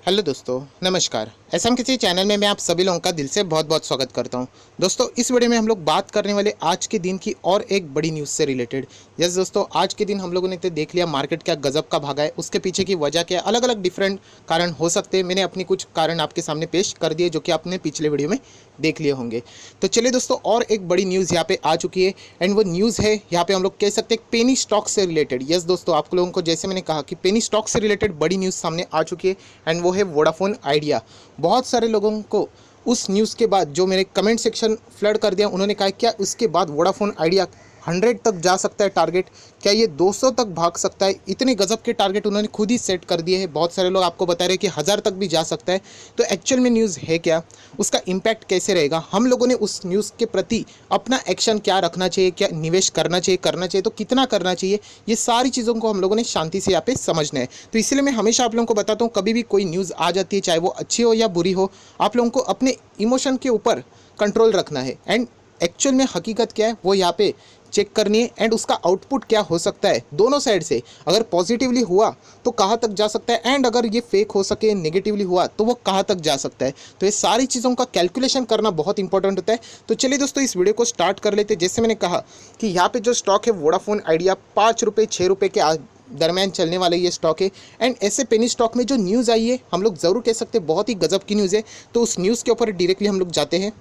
Hello दोस्तों, नमस्कार। SM किसी चैनल में मैं आप सभी लोगों का दिल से बहुत बहुत स्वागत करता हूं। दोस्तों, इस वीडियो में हम लोग बात करने वाले आज के दिन की और एक बड़ी न्यूज़ से रिलेटेड। यस दोस्तों, आज के दिन हम लोगों ने तो देख लिया मार्केट क्या गजब का भागा है, उसके पीछे की वजह क्या है, अलग अलग डिफरेंट कारण हो सकते हैं। मैंने अपनी कुछ कारण आपके सामने पेश कर दिए जो कि आपने पिछले वीडियो में देख लिए होंगे। तो चलिए दोस्तों, और एक बड़ी न्यूज़ यहाँ पे आ चुकी है एंड वो न्यूज़ है यहाँ पे हम लोग कह सकते हैं पेनी स्टॉक से रिलेटेड। यस दोस्तों, आप लोगों को जैसे मैंने कहा कि पेनी स्टॉक से रिलेटेड बड़ी न्यूज़ सामने आ चुकी है एंड वो है वोडाफोन आइडिया। बहुत सारे लोगों को उस न्यूज़ के बाद जो मेरे कमेंट सेक्शन फ्लड कर दिया, उन्होंने कहा क्या उसके बाद वोडाफोन आइडिया 100 तक जा सकता है टारगेट, क्या ये 200 तक भाग सकता है। इतने गजब के टारगेट उन्होंने खुद ही सेट कर दिए हैं। बहुत सारे लोग आपको बता रहे हैं कि 1000 तक भी जा सकता है। तो एक्चुअल में न्यूज़ है क्या, उसका इम्पैक्ट कैसे रहेगा, हम लोगों ने उस न्यूज़ के प्रति अपना एक्शन क्या रखना चाहिए, क्या निवेश करना चाहिए तो कितना करना चाहिए, ये सारी चीज़ों को हम लोगों ने शांति से यहाँ पे समझना है। तो इसलिए मैं हमेशा आप लोगों को बताता हूँ, कभी भी कोई न्यूज़ आ जाती है, चाहे वो अच्छी हो या बुरी हो, आप लोगों को अपने इमोशन के ऊपर कंट्रोल रखना है एंड एक्चुअल में हकीकत क्या है वो यहाँ पे चेक करनी है एंड उसका आउटपुट क्या हो सकता है दोनों साइड से। अगर पॉजिटिवली हुआ तो कहाँ तक जा सकता है एंड अगर ये फेक हो सके, नेगेटिवली हुआ तो वो कहाँ तक जा सकता है। तो ये सारी चीज़ों का कैलकुलेशन करना बहुत इंपॉर्टेंट होता है। तो चलिए दोस्तों, इस वीडियो को स्टार्ट कर लेते हैं। जैसे मैंने कहा कि यहाँ पे जो स्टॉक है वोडाफोन आइडिया 5 रुपये 6 रुपये के दरमियान चलने वाला ये स्टॉक है एंड ऐसे पेनी स्टॉक में जो न्यूज़ आई है हम लोग ज़रूर कह सकते हैं बहुत ही गजब की न्यूज़ है। तो उस न्यूज़ के ऊपर डायरेक्टली हम लोग जाते हैं।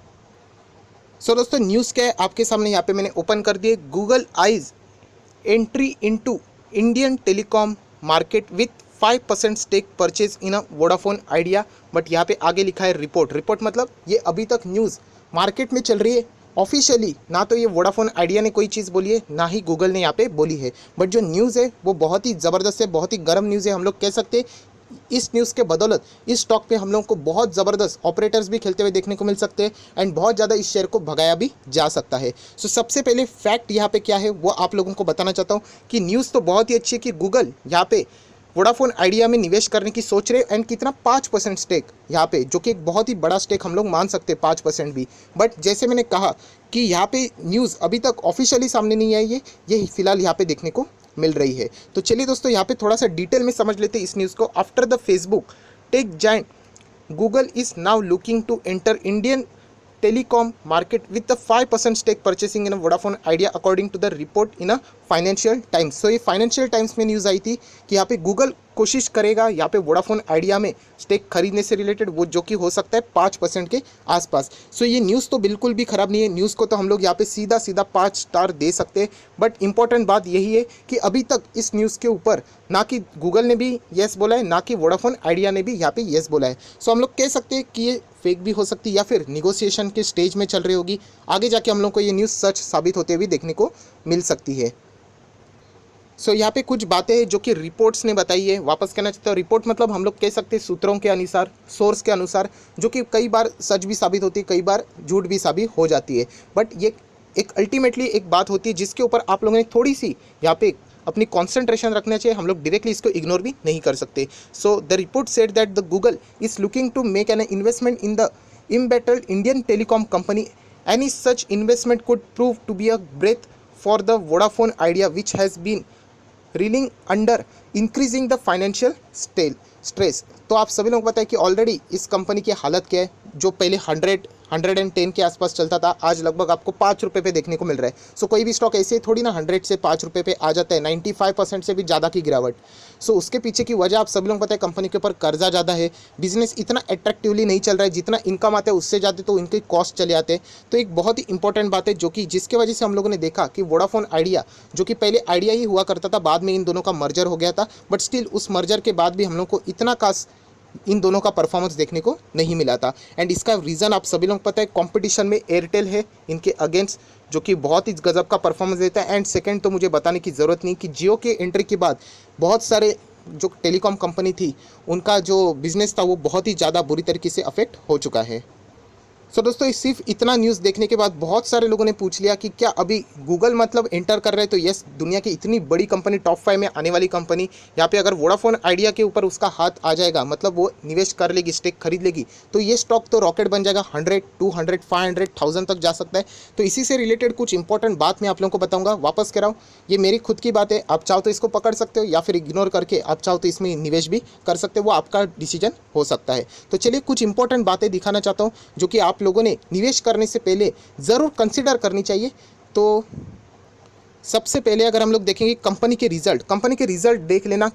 सो दोस्तों, न्यूज़ क्या है आपके सामने यहाँ पे मैंने ओपन कर दिए। Google eyes entry into Indian telecom market with 5% stake purchase in a Vodafone Idea. But यहाँ पे आगे लिखा है रिपोर्ट मतलब ये अभी तक न्यूज़ मार्केट में चल रही है। ऑफिशियली ना तो ये वोडाफोन आइडिया ने कोई चीज़ बोली है, ना ही गूगल ने यहाँ पे बोली है। बट जो न्यूज़ है वो बहुत ही ज़बरदस्त है, बहुत ही गर्म न्यूज़ है। हम लोग कह सकते हैं इस न्यूज़ के बदौलत इस स्टॉक पे हम लोगों को बहुत ज़बरदस्त ऑपरेटर्स भी खेलते हुए देखने को मिल सकते हैं एंड बहुत ज़्यादा इस शेयर को भगाया भी जा सकता है। सो सबसे पहले फैक्ट यहाँ पे क्या है वो आप लोगों को बताना चाहता हूँ कि न्यूज़ तो बहुत ही अच्छी है कि गूगल यहाँ पे वोडाफोन आइडिया में निवेश करने की सोच रहे एंड कितना 5% स्टेक यहाँ पे, जो कि एक बहुत ही बड़ा स्टेक हम लोग मान सकते हैं 5% भी। बट जैसे मैंने कहा कि यहाँ पे न्यूज़ अभी तक ऑफिशियली सामने नहीं आई है, ये फिलहाल यहाँ पे देखने को मिल रही है। तो चलिए दोस्तों, यहाँ पे थोड़ा सा डिटेल में समझ लेते हैं इस न्यूज़ को। After the Facebook tech giant Google is now looking to enter Indian telecom market with the 5% stake purchasing in a Vodafone Idea according to the report in a Financial Times। So ये Financial Times में news आई थी कि यहाँ पे Google कोशिश करेगा यहाँ पे वोडाफोन आइडिया में स्टेक खरीदने से रिलेटेड, वो जो कि हो सकता है 5% के आसपास। सो ये न्यूज़ तो बिल्कुल भी ख़राब नहीं है, न्यूज़ को तो हम लोग यहाँ पे सीधा 5 स्टार दे सकते हैं। बट इंपॉर्टेंट बात यही है कि अभी तक इस न्यूज़ के ऊपर ना कि गूगल ने भी येस बोला है, ना कि वोडाफोन आइडिया ने भी यहाँ पे येस बोला है। सो हम लोग कह सकते हैं कि ये फेक भी हो सकती है या फिर निगोशिएशन के स्टेज में चल रही होगी। आगे जाके हम लोग को ये न्यूज़ सच साबित होते हुए देखने को मिल सकती है। सो यहाँ पे कुछ बातें हैं जो कि रिपोर्ट्स ने बताई है। वापस कहना चाहता हूँ, रिपोर्ट मतलब हम लोग कह सकते हैं सूत्रों के अनुसार, सोर्स के अनुसार, जो कि कई बार सच भी साबित होती है, कई बार झूठ भी साबित हो जाती है। बट ये एक अल्टीमेटली एक बात होती है जिसके ऊपर आप लोगों ने थोड़ी सी यहाँ पे अपनी कॉन्सेंट्रेशन रखना चाहिए। हम लोग डायरेक्टली इसको इग्नोर भी नहीं कर सकते। So the report said that the Google is looking to make an investment in the embattled Indian telecom company. Any such investment could prove to be a breath for the Vodafone Idea, which has been reeling under increasing the financial stress। तो आप सभी लोगों को पता है कि already इस company की हालत क्या है। जो पहले 110 के आसपास चलता था, आज लगभग आपको 5 रुपये पे देखने को मिल रहा है। सो कोई भी स्टॉक ऐसे ही थोड़ी ना 100 से 5 रुपये पे आ जाता है, 95% से भी ज़्यादा की गिरावट। सो उसके पीछे की वजह आप सभी लोगों को पता है, कंपनी के ऊपर कर्जा ज़्यादा है, बिजनेस इतना अट्रैक्टिवली नहीं चल रहा है, जितना इनकम आता है उससे ज़्यादा तो इनके कॉस्ट चले आते हैं। तो एक बहुत ही इंपॉर्टेंट बात है जो कि जिसके वजह से हम लोगों ने देखा कि वोडाफोन आइडिया, जो कि पहले आइडिया ही हुआ करता था, बाद में इन दोनों का मर्जर हो गया था, बट स्टिल उस मर्जर के बाद भी हम लोग को इतना खास इन दोनों का परफॉर्मेंस देखने को नहीं मिला था। एंड इसका रीज़न आप सभी लोग पता है, कंपटीशन में एयरटेल है इनके अगेंस्ट, जो कि बहुत ही गजब का परफॉर्मेंस देता है। एंड सेकंड तो मुझे बताने की ज़रूरत नहीं कि जियो के एंट्री के बाद बहुत सारे जो टेलीकॉम कंपनी थी उनका जो बिज़नेस था वो बहुत ही ज़्यादा बुरी तरीके से अफेक्ट हो चुका है। सो दोस्तों सिर्फ इतना न्यूज़ देखने के बाद बहुत सारे लोगों ने पूछ लिया कि क्या अभी गूगल मतलब एंटर कर रहे हैं, तो यस, दुनिया की इतनी बड़ी कंपनी, टॉप 5 में आने वाली कंपनी, यहाँ पे अगर वोडाफोन आइडिया के ऊपर उसका हाथ आ जाएगा, मतलब वो निवेश कर लेगी, स्टेक खरीद लेगी, तो ये स्टॉक तो रॉकेट बन जाएगा, 100, 200, 500, 1000 तक जा सकता है। तो इसी से रिलेटेड कुछ इंपॉर्टेंट बात मैं आप लोगों को बताऊंगा। वापस कह रहा हूँ, ये मेरी खुद की बात है, आप चाहो तो इसको पकड़ सकते हो या फिर इग्नोर करके आप चाहो तो इसमें निवेश भी कर सकते हो, वो आपका डिसीजन हो सकता है। तो चलिए कुछ इंपॉर्टेंट बातें दिखाना चाहता हूँ जो कि आप लोगों ने निवेश करने से पहले ज़रूर कंसिडर करनी चाहिए। तो सबसे पहले अगर हम लोग देखेंगे कंपनी के रिजल्ट देख लेना,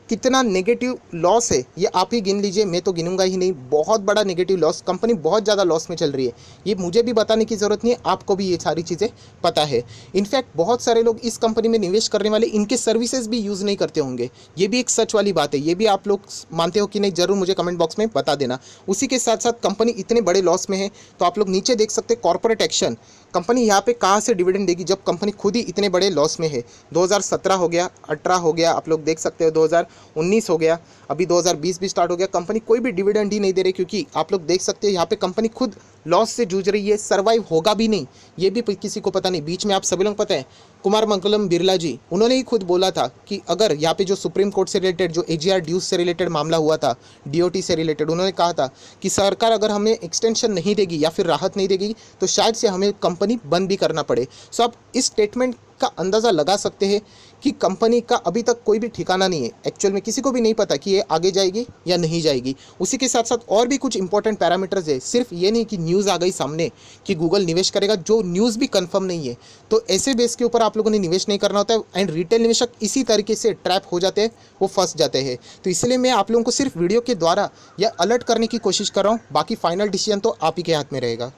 कितना नेगेटिव लॉस है ये आप ही गिन लीजिए, मैं तो गिनूंगा ही नहीं। बहुत बड़ा नेगेटिव लॉस, कंपनी बहुत ज़्यादा लॉस में चल रही है, ये मुझे भी बताने की ज़रूरत नहीं है, आपको भी ये सारी चीज़ें पता है। इनफैक्ट बहुत सारे लोग इस कंपनी में निवेश करने वाले इनके सर्विसेज भी यूज़ नहीं करते होंगे, ये भी एक सच वाली बात है। ये भी आप लोग मानते हो कि नहीं, ज़रूर मुझे कमेंट बॉक्स में बता देना। उसी के साथ साथ कंपनी इतने बड़े लॉस में है, तो आप लोग नीचे देख सकते हैं कॉर्पोरेट एक्शन, कंपनी यहाँ पे कहाँ से डिविडेंड देगी जब कंपनी खुद ही इतने बड़े लॉस में है। 2017 हो गया, 18 हो गया, आप लोग देख सकते हो 2019 हो गया, अभी 2020 भी स्टार्ट हो गया, कंपनी कोई भी डिविडेंड ही नहीं दे रही, क्योंकि आप लोग देख सकते हो यहाँ पे कंपनी खुद लॉस से जूझ रही है, सर्वाइव होगा भी नहीं, ये भी किसी को पता नहीं। बीच में आप सभी लोग पता है, कुमार मंगलम बिरला जी, उन्होंने ही खुद बोला था कि अगर यहाँ पे जो सुप्रीम कोर्ट से रिलेटेड, जो एजीआर ड्यूज से रिलेटेड मामला हुआ था, डीओटी से रिलेटेड, उन्होंने कहा था कि सरकार अगर हमें एक्सटेंशन नहीं देगी या फिर राहत नहीं देगी तो शायद से हमें कंपनी बंद भी करना पड़े। सो आप इस स्टेटमेंट का अंदाज़ा लगा सकते हैं कि कंपनी का अभी तक कोई भी ठिकाना नहीं है, एक्चुअल में किसी को भी नहीं पता कि ये आगे जाएगी या नहीं जाएगी। उसी के साथ साथ और भी कुछ इंपॉर्टेंट पैरामीटर्स है, सिर्फ ये नहीं कि न्यूज़ आ गई सामने कि गूगल निवेश करेगा, जो न्यूज़ भी कंफर्म नहीं है, तो ऐसे बेस के ऊपर आप लोगों ने निवेश नहीं करना होता है। एंड रिटेल निवेशक इसी तरीके से ट्रैप हो जाते हैं, वो फंस जाते हैं। तो इसलिए मैं आप लोगों को सिर्फ वीडियो के द्वारा या अलर्ट करने की कोशिश कर रहा हूँ, बाकी फाइनल डिसीजन तो आप ही के हाथ में रहेगा।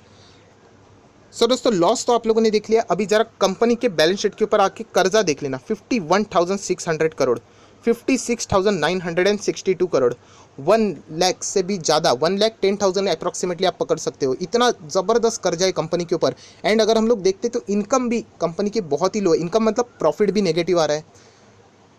सो दोस्तों लॉस तो आप लोगों ने देख लिया, अभी जरा कंपनी के बैलेंस शीट के ऊपर आके कर्जा देख लेना, 51,600 करोड़, 56,962 करोड़, 1 लाख से भी ज़्यादा, 1,10,000 अप्रॉक्सीमेटली आप पकड़ सकते हो, इतना ज़बरदस्त कर्जा है कंपनी के ऊपर। एंड अगर हम लोग देखते तो इनकम भी कंपनी की बहुत ही लो है, इनकम मतलब प्रॉफिट भी नेगेटिव आ रहा है,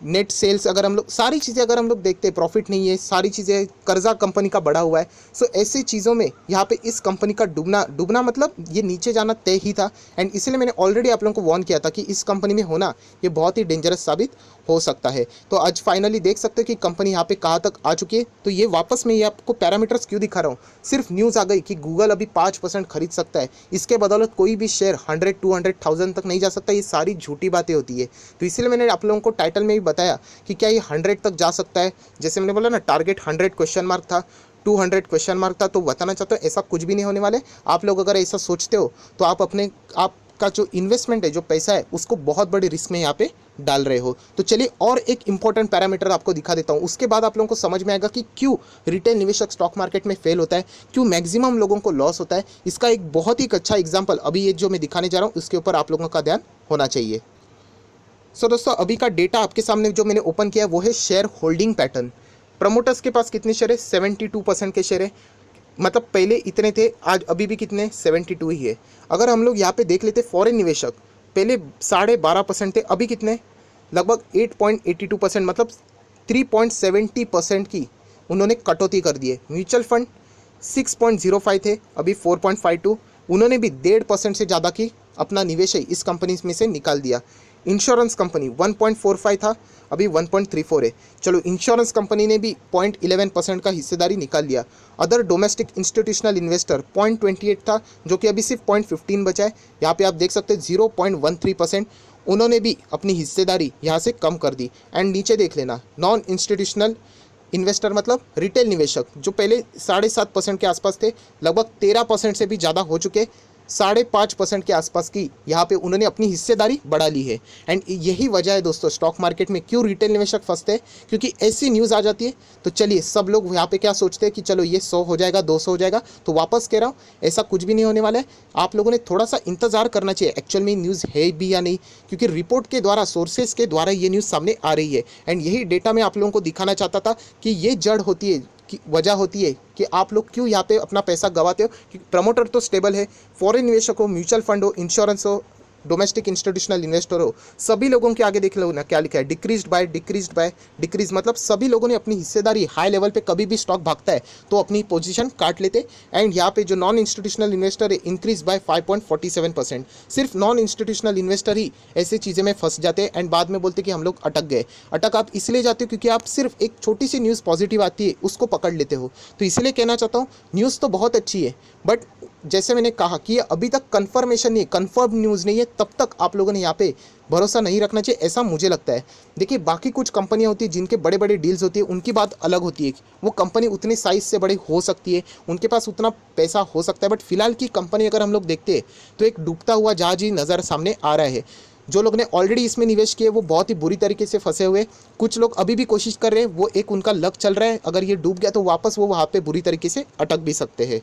नेट सेल्स अगर हम लोग, सारी चीज़ें अगर हम लोग देखते हैं, प्रॉफिट नहीं है, सारी चीज़ें, कर्जा कंपनी का बढ़ा हुआ है। सो ऐसी चीज़ों में यहाँ पे इस कंपनी का डूबना मतलब ये नीचे जाना तय ही था। एंड इसलिए मैंने ऑलरेडी आप लोगों को वार्न किया था कि इस कंपनी में होना ये बहुत ही डेंजरस साबित हो सकता है। तो आज फाइनली देख सकते हो कि कंपनी यहाँ पे कहाँ तक आ चुकी है। तो ये वापस मैं ये आपको पैरामीटर्स क्यों दिखा रहा हूँ, सिर्फ न्यूज़ आ गई कि गूगल अभी 5% खरीद सकता है, इसके बदौलत कोई भी शेयर 100, 200,000 तक नहीं जा सकता, ये सारी झूठी बातें होती है। तो इसलिए मैंने आप लोगों को टाइटल में भी बताया कि क्या ये 100 तक जा सकता है, जैसे मैंने बोला ना, टारगेट 100 क्वेश्चन मार्क था, 200 क्वेश्चन मार्क था। तो बताना चाहता हूँ ऐसा कुछ भी नहीं होने वाले। आप लोग अगर ऐसा सोचते हो तो आप आपका जो इन्वेस्टमेंट है, जो पैसा है, उसको बहुत बड़ी रिस्क में यहाँ पे डाल रहे हो। तो चलिए और एक इंपॉर्टेंट पैरामीटर आपको दिखा देता हूँ, उसके बाद आप लोगों को समझ में आएगा कि क्यों रिटेल निवेशक स्टॉक मार्केट में फेल होता है, क्यों मैक्सिमम लोगों को लॉस होता है। इसका एक बहुत ही अच्छा एग्जाम्पल अभी ये जो मैं दिखाने जा रहा हूँ, उसके ऊपर आप लोगों का ध्यान होना चाहिए। सो दोस्तों अभी का डेटा आपके सामने जो मैंने ओपन किया है वो है शेयर होल्डिंग पैटर्न। प्रमोटर्स के पास कितने शेयर है, 72% के शेयर है, मतलब पहले इतने थे, आज अभी भी कितने, 72 ही है। अगर हम लोग यहाँ पे देख लेते फॉरेन निवेशक, पहले 12.5% थे, अभी कितने, लगभग 8.82%, मतलब 3.70% की उन्होंने कटौती कर दी है। म्यूचुअल फंड 6.05 थे, अभी 4.52, उन्होंने भी 1.5% से ज़्यादा की अपना निवेश है इस कंपनी में से निकाल दिया। इंश्योरेंस कंपनी 1.45 था, अभी 1.34 है। चलो इंश्योरेंस कंपनी ने भी 0.11% का हिस्सेदारी निकाल लिया। अदर डोमेस्टिक इंस्टीट्यूशनल इन्वेस्टर 0.28 था, जो कि अभी सिर्फ 0.15 बचा है। यहाँ पे आप देख सकते हैं 0.13%, उन्होंने भी अपनी हिस्सेदारी यहाँ से कम कर दी। एंड नीचे देख लेना, नॉन इंस्टीट्यूशनल इन्वेस्टर मतलब रिटेल निवेशक, जो पहले 7.5% के आसपास थे, लगभग 13% से भी ज़्यादा हो चुके, 5.5% के आसपास की यहाँ पे उन्होंने अपनी हिस्सेदारी बढ़ा ली है। एंड यही वजह है दोस्तों स्टॉक मार्केट में क्यों रिटेल निवेशक फंसते हैं, क्योंकि ऐसी न्यूज़ आ जाती है। तो चलिए सब लोग यहाँ पे क्या सोचते हैं कि चलो ये 100 हो जाएगा, 200 हो जाएगा। तो वापस कह रहा हूँ ऐसा कुछ भी नहीं होने वाला है, आप लोगों ने थोड़ा सा इंतजार करना चाहिए एक्चुअल में न्यूज़ है भी या नहीं, क्योंकि रिपोर्ट के द्वारा, सोर्सेज के द्वारा ये न्यूज़ सामने आ रही है। एंड यही डेटा मैं आप लोगों को दिखाना चाहता था कि ये जड़ होती है, की वजह होती है कि आप लोग क्यों यहाँ पे अपना पैसा गंवाते हो। कि प्रमोटर तो स्टेबल है, फॉरेन निवेशक हो, म्यूचुअल फंड हो, इंश्योरेंस हो, डोमेस्टिक इंस्टीट्यूशनल इन्वेस्टर हो, सभी लोगों के आगे देख लो ना क्या लिखा है, decreased bye decreased by decrease, मतलब सभी लोगों ने अपनी हिस्सेदारी हाई लेवल पे कभी भी स्टॉक भागता है तो अपनी पोजीशन काट लेते। एंड यहाँ पे जो नॉन इंस्टीट्यूशनल इन्वेस्टर है इंक्रीज बाय 5.47%। सिर्फ नॉन इंस्टीट्यूशनल इन्वेस्टर ही ऐसी चीज़ें में फंस जाते हैं एंड बाद में बोलते कि हम लोग अटक गए। अटक आप इसलिए जाते हो क्योंकि आप सिर्फ एक छोटी सी न्यूज़ पॉजिटिव आती है उसको पकड़ लेते हो। तो इसलिए कहना चाहता हूँ न्यूज़ तो बहुत अच्छी है, बट जैसे मैंने कहा कि ये अभी तक कंफर्मेशन नहीं है, कंफर्म न्यूज़ नहीं है, तब तक आप लोगों ने यहाँ पे भरोसा नहीं रखना चाहिए, ऐसा मुझे लगता है। देखिए बाकी कुछ कंपनियां होती है जिनके बड़े बड़े डील्स होती है, उनकी बात अलग होती है, वो कंपनी उतनी साइज से बड़ी हो सकती है, उनके पास उतना पैसा हो सकता है, बट फिलहाल की कंपनी अगर हम लोग देखते हैं तो एक डूबता हुआ जहाज ही नज़र सामने आ रहा है। जो लोग ने ऑलरेडी इसमें निवेश किए वो बहुत ही बुरी तरीके से फंसे हुए, कुछ लोग अभी भी कोशिश कर रहे हैं, वो एक उनका लक चल रहा है, अगर ये डूब गया तो वापस वो वहाँ पे बुरी तरीके से अटक भी सकते हैं।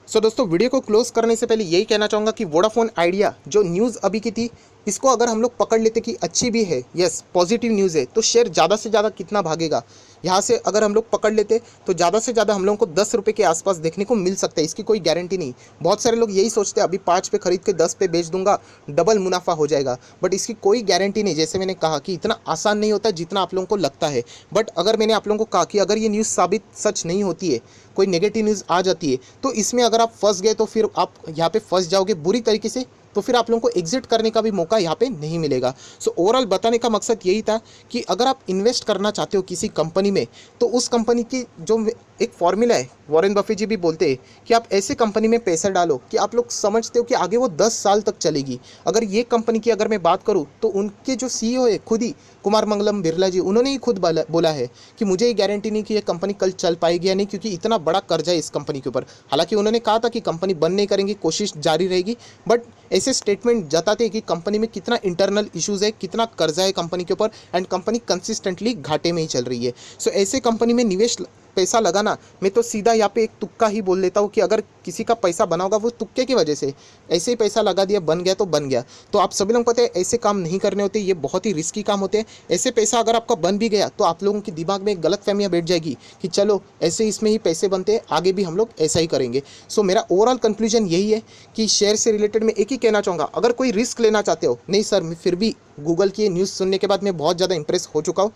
सो दोस्तों वीडियो को क्लोज करने से पहले यही कहना चाहूँगा कि वोडाफोन आइडिया जो न्यूज़ अभी की थी इसको अगर हम लोग पकड़ लेते कि अच्छी भी है, यस पॉजिटिव न्यूज़ है, तो शेयर ज़्यादा से ज़्यादा कितना भागेगा यहाँ से अगर हम लोग पकड़ लेते तो ज़्यादा से ज़्यादा हम लोगों को 10 रुपये के आसपास देखने को मिल सकता है। इसकी कोई गारंटी नहीं। बहुत सारे लोग यही सोचते हैं अभी 5 पे खरीद के 10 पे बेच दूंगा, डबल मुनाफा हो जाएगा, बट इसकी कोई गारंटी नहीं। जैसे मैंने कहा कि इतना आसान नहीं होता जितना आप लोगों को लगता है। बट अगर मैंने आप लोगों को कहा कि अगर ये न्यूज़ साबित सच नहीं होती है, कोई नेगेटिव न्यूज़ आ जाती है, तो इसमें अगर आप फंस गए तो फिर आप यहाँ पे फंस जाओगे बुरी तरीके से, तो फिर आप लोगों को एग्जिट करने का भी मौका यहाँ पे नहीं मिलेगा। सो ओवरऑल बताने का मकसद यही था कि अगर आप इन्वेस्ट करना चाहते हो किसी कंपनी में, तो उस कंपनी की जो एक फॉर्मूला है, वॉरेन बफे जी भी बोलते हैं कि आप ऐसे कंपनी में पैसा डालो कि आप लोग समझते हो कि आगे वो 10 साल तक चलेगी। अगर ये कंपनी की अगर मैं बात करूँ तो उनके जो CEO है खुद ही कुमार मंगलम बिरला जी, उन्होंने ही खुद बोला है कि मुझे ये गारंटी नहीं कि ये कंपनी कल चल पाएगी या नहीं, क्योंकि इतना बड़ा कर्जा है इस कंपनी के ऊपर। हालांकि उन्होंने कहा था कि कंपनी बंद नहीं करेंगी, कोशिश जारी रहेगी, बट ऐसे स्टेटमेंट जताते हैं कि कंपनी में कितना इंटरनल इश्यूज़ है, कितना कर्जा है कंपनी के ऊपर, एंड कंपनी कंसिस्टेंटली घाटे में ही चल रही है। सो ऐसे कंपनी में निवेश पैसा लगाना, मैं तो सीधा यहाँ पे एक तुक्का ही बोल देता हूँ कि अगर किसी का पैसा बना होगा वो तुक्के की वजह से ऐसे ही पैसा लगा दिया, बन गया तो बन गया। तो आप सभी लोग पता है ऐसे काम नहीं करने होते, ये बहुत ही रिस्की काम होते हैं। ऐसे पैसा अगर आपका बन भी गया तो आप लोगों के दिमाग में एक गलत फहमियाँ बैठ जाएगी कि चलो ऐसे इसमें ही पैसे बनते हैं, आगे भी हम लोग ऐसा ही करेंगे। सो मेरा ओवरऑल कंक्लूजन यही है कि शेयर से रिलेटेड मैं एक ही कहना चाहूँगा, अगर कोई रिस्क लेना चाहते हो, नहीं सर फिर भी गूगल की न्यूज़ सुनने के बाद मैं बहुत ज़्यादा इंप्रेस हो चुका हूँ,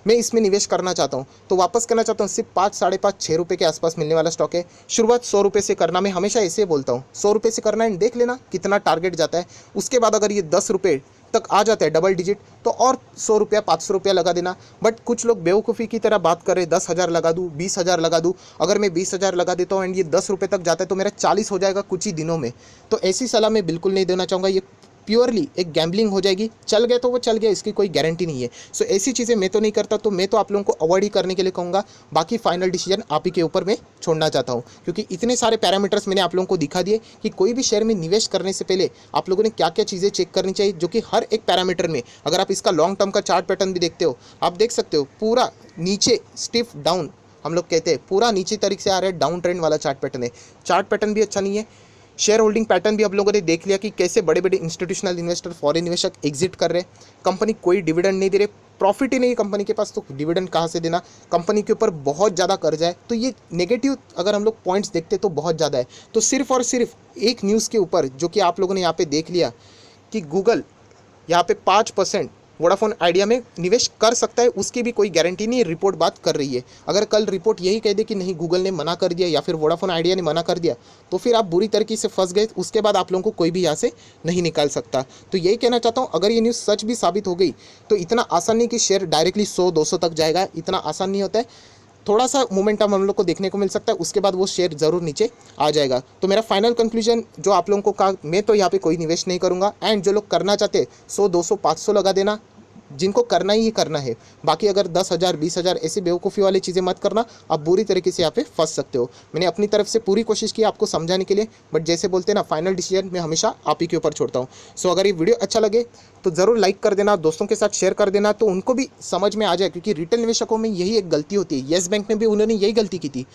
मैं इसमें निवेश करना चाहता हूँ, तो वापस करना चाहता हूँ, सिर्फ 5, 5.5, 6 रुपये के आसपास मिलने वाला स्टॉक है। शुरुआत 100 रुपये से करना, मैं हमेशा ऐसे बोलता हूँ 100 रुपये से करना एंड देख लेना कितना टारगेट जाता है। उसके बाद अगर ये 10 रुपये तक आ जाता है डबल डिजिट, तो और 100 रुपया 500 रुपया लगा देना। बट कुछ लोग बेवकूफ़ी की तरह बात कर रहे 10,000 लगा दूँ, 20,000 लगा दूँ। अगर मैं 20,000 लगा देता हूँ एंड ये 10 रुपये तक जाता है तो मेरा 40 हो जाएगा कुछ ही दिनों में। तो ऐसी सलाह मैं बिल्कुल नहीं देना चाहूँगा, ये प्योरली एक गैम्बलिंग हो जाएगी। चल गया तो वो चल गया, इसकी कोई गारंटी नहीं है। सो ऐसी चीज़ें मैं तो नहीं करता, तो मैं तो आप लोगों को अवॉइड ही करने के लिए कहूँगा। बाकी फाइनल डिसीजन आप ही के ऊपर मैं छोड़ना चाहता हूँ, क्योंकि इतने सारे पैरामीटर्स मैंने आप लोगों को दिखा दिए कि कोई भी शेयर में निवेश करने से पहले आप लोगों ने क्या क्या चीज़ें चेक करनी चाहिए, जो कि हर एक पैरामीटर में, अगर आप इसका लॉन्ग टर्म का चार्ट पैटर्न भी देखते हो, आप देख सकते हो पूरा नीचे स्टिफ डाउन, हम लोग कहते हैं पूरा नीचे तरीके से आ रहा है, डाउन ट्रेंड वाला चार्ट पैटर्न है। चार्ट पैटर्न भी अच्छा नहीं है, शेयर होल्डिंग पैटर्न भी आप लोगों ने देख लिया कि कैसे बड़े बड़े इंस्टीट्यूशनल इन्वेस्टर, फॉरेन निवेशक एग्जिट कर रहे हैं, कंपनी कोई डिविडेंड नहीं दे रहे, प्रॉफिट ही नहीं है कंपनी के पास, तो डिविडेंड कहाँ से देना, कंपनी के ऊपर बहुत ज़्यादा कर्जा है। तो ये नेगेटिव अगर हम लोग पॉइंट्स देखते तो बहुत ज़्यादा है। तो सिर्फ और सिर्फ एक न्यूज़ के ऊपर जो कि आप लोगों ने यहाँ पे देख लिया कि गूगल यहाँ पे 5% वोडाफोन आइडिया में निवेश कर सकता है, उसकी भी कोई गारंटी नहीं है, रिपोर्ट बात कर रही है। अगर कल रिपोर्ट यही कह दे कि नहीं गूगल ने मना कर दिया या फिर वोडाफोन आइडिया ने मना कर दिया, तो फिर आप बुरी तरीके से फंस गए, उसके बाद आप लोगों को कोई भी यहाँ से नहीं निकाल सकता। तो यही कहना चाहता हूँ, अगर ये न्यूज़ सच भी साबित हो गई तो इतना आसान नहीं कि शेयर डायरेक्टली 100-200 तक जाएगा, इतना आसान नहीं होता है। थोड़ा सा मोमेंटम हम लोग को देखने को मिल सकता है, उसके बाद वो शेयर ज़रूर नीचे आ जाएगा। तो मेरा फाइनल कंक्लूजन जो आप लोगों को कहा, मैं तो यहाँ पे कोई निवेश नहीं करूँगा। एंड जो लोग करना चाहते 100, 200, 500 लगा देना, जिनको करना ही करना है। बाकी अगर 10,000, 20,000 ऐसी बेवकूफ़ी वाली चीज़ें मत करना, आप बुरी तरीके से यहाँ पे फंस सकते हो। मैंने अपनी तरफ से पूरी कोशिश की आपको समझाने के लिए, बट जैसे बोलते हैं ना, फाइनल डिसीजन मैं हमेशा आप ही के ऊपर छोड़ता हूँ। सो अगर ये वीडियो अच्छा लगे तो ज़रूर लाइक कर देना, दोस्तों के साथ शेयर कर देना, तो उनको भी समझ में आ जाए, क्योंकि रिटेल निवेशकों में यही एक गलती होती है। येस बैंक में भी उन्होंने यही गलती की थी,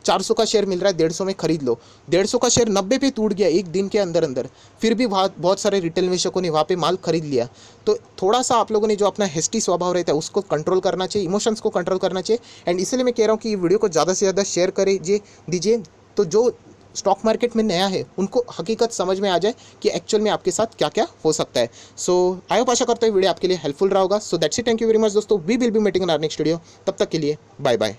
400 का शेयर मिल रहा है 150 में खरीद लो, 150 का शेयर 90 पे टूट गया एक दिन के अंदर अंदर, फिर भी वहाँ बहुत सारे रिटेल निवेशकों ने वहाँ पे माल खरीद लिया। तो थोड़ा सा आप लोगों ने जो अपना हेस्टी स्वभाव रहता है उसको कंट्रोल करना चाहिए, इमोशंस को कंट्रोल करना चाहिए। एंड इसलिए मैं कह रहा हूँ कि ये वीडियो को ज़्यादा से ज़्यादा शेयर करिए दीजिए, तो जो स्टॉक मार्केट में नया है उनको हकीकत समझ में आ जाए कि एक्चुअल में आपके साथ क्या क्या हो सकता है। सो आई होप आशा करता हूँ वीडियो आपके लिए हेल्पफुल रहा होगा। So that's it, thank you very much दोस्तों, we will be meeting in our next video. तब तक के लिए बाय बाय।